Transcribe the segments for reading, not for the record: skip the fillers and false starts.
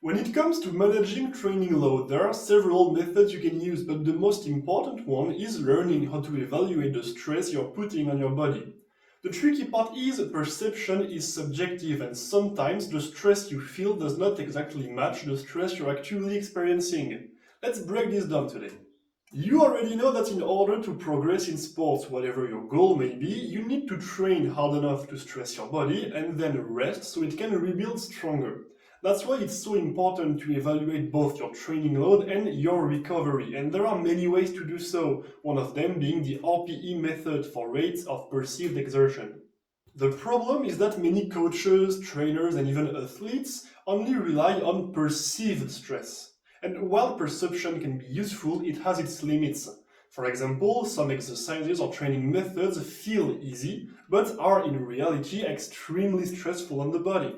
When it comes to managing training load, there are several methods you can use, but the most important one is learning how to evaluate the stress you're putting on your body. The tricky part is perception is subjective, and sometimes the stress you feel does not exactly match the stress you're actually experiencing. Let's break this down today. You already know that in order to progress in sports, whatever your goal may be, you need to train hard enough to stress your body and then rest so it can rebuild stronger. That's why it's so important to evaluate both your training load and your recovery, and there are many ways to do so, one of them being the RPE method for rates of perceived exertion. The problem is that many coaches, trainers, and even athletes only rely on perceived stress. And while perception can be useful, it has its limits. For example, some exercises or training methods feel easy, but are in reality extremely stressful on the body.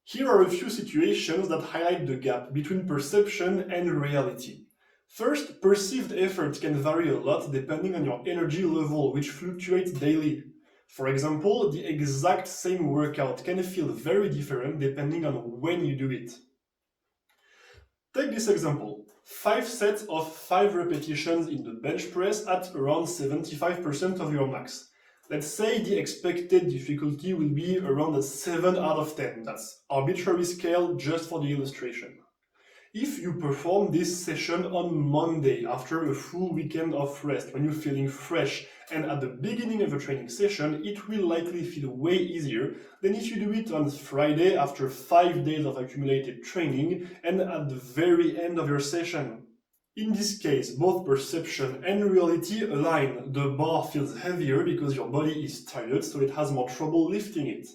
Here are a few situations that highlight the gap between perception and reality. First, perceived effort can vary a lot depending on your energy level, which fluctuates daily. For example, the exact same workout can feel very different depending on when you do it. Take this example. 5 sets of 5 repetitions in the bench press at around 75% of your max. Let's say the expected difficulty will be around a 7 out of 10. That's arbitrary scale just for the illustration. If you perform this session on Monday after a full weekend of rest, when you're feeling fresh and at the beginning of a training session, it will likely feel way easier than if you do it on Friday after 5 days of accumulated training and at the very end of your session. In this case, both perception and reality align. The bar feels heavier because your body is tired, so it has more trouble lifting it.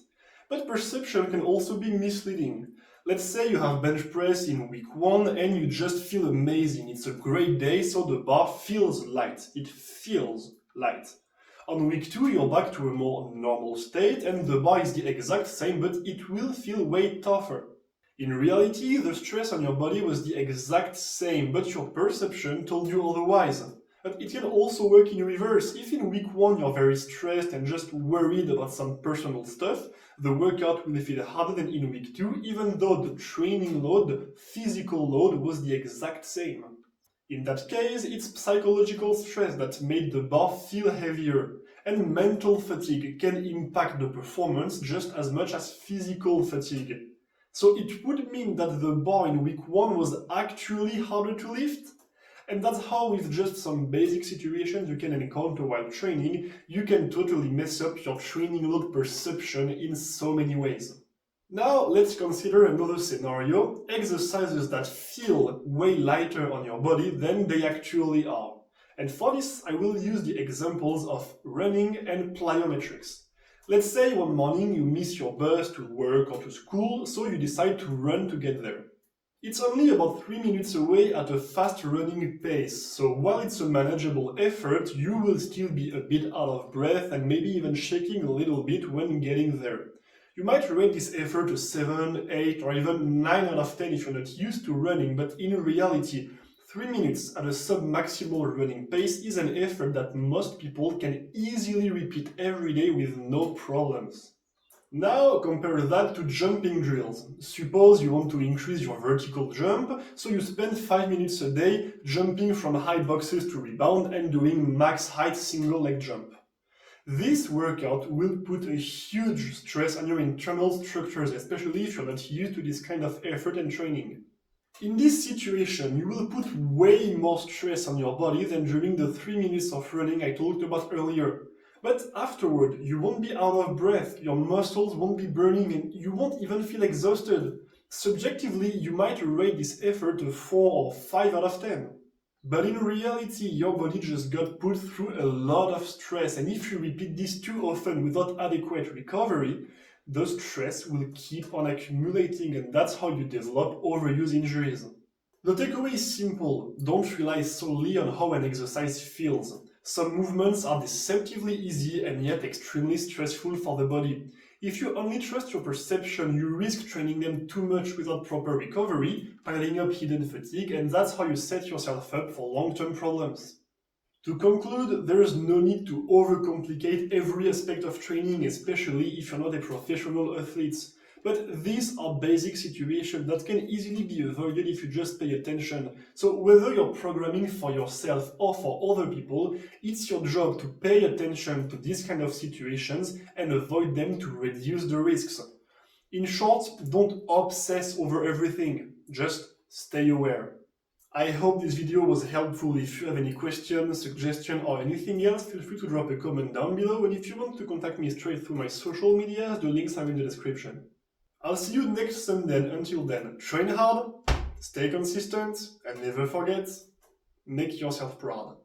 But perception can also be misleading. Let's say you have bench press in week 1 and you just feel amazing. It's a great day, so the bar feels light. It feels light. On week 2, you're back to a more normal state and the bar is the exact same, but it will feel way tougher. In reality, the stress on your body was the exact same, but your perception told you otherwise. But it can also work in reverse. If in week 1 you're very stressed and just worried about some personal stuff, the workout will feel harder than in week 2, even though the training load, the physical load, was the exact same. In that case, it's psychological stress that made the bar feel heavier, and mental fatigue can impact the performance just as much as physical fatigue. So it would mean that the bar in week 1 was actually harder to lift. And that's how, with just some basic situations you can encounter while training, you can totally mess up your training load perception in so many ways. Now let's consider another scenario, exercises that feel way lighter on your body than they actually are. And for this, I will use the examples of running and plyometrics. Let's say one morning you miss your bus to work or to school, so you decide to run to get there. It's only about 3 minutes away at a fast running pace, so while it's a manageable effort, you will still be a bit out of breath and maybe even shaking a little bit when getting there. You might rate this effort a 7, 8, or even 9 out of 10 if you're not used to running, but in reality, 3 minutes at a sub-maximal running pace is an effort that most people can easily repeat every day with no problems. Now compare that to jumping drills. Suppose you want to increase your vertical jump, so you spend 5 minutes a day jumping from high boxes to rebound and doing max height single leg jump. This workout will put a huge stress on your internal structures, especially if you're not used to this kind of effort and training. In this situation, you will put way more stress on your body than during the 3 minutes of running I talked about earlier. But afterward, you won't be out of breath, your muscles won't be burning, and you won't even feel exhausted. Subjectively, you might rate this effort a 4 or 5 out of 10. But in reality, your body just got put through a lot of stress, and if you repeat this too often without adequate recovery, the stress will keep on accumulating, and that's how you develop overuse injuries. The takeaway is simple: don't rely solely on how an exercise feels. Some movements are deceptively easy and yet extremely stressful for the body. If you only trust your perception, you risk training them too much without proper recovery, piling up hidden fatigue, and that's how you set yourself up for long-term problems. To conclude, there is no need to overcomplicate every aspect of training, especially if you're not a professional athlete. But these are basic situations that can easily be avoided if you just pay attention. So whether you're programming for yourself or for other people, it's your job to pay attention to these kind of situations and avoid them to reduce the risks. In short, don't obsess over everything, just stay aware. I hope this video was helpful. If you have any questions, suggestions, or anything else, feel free to drop a comment down below, and if you want to contact me straight through my social media, the links are in the description. I'll see you next Sunday, and until then, train hard, stay consistent, and never forget, make yourself proud.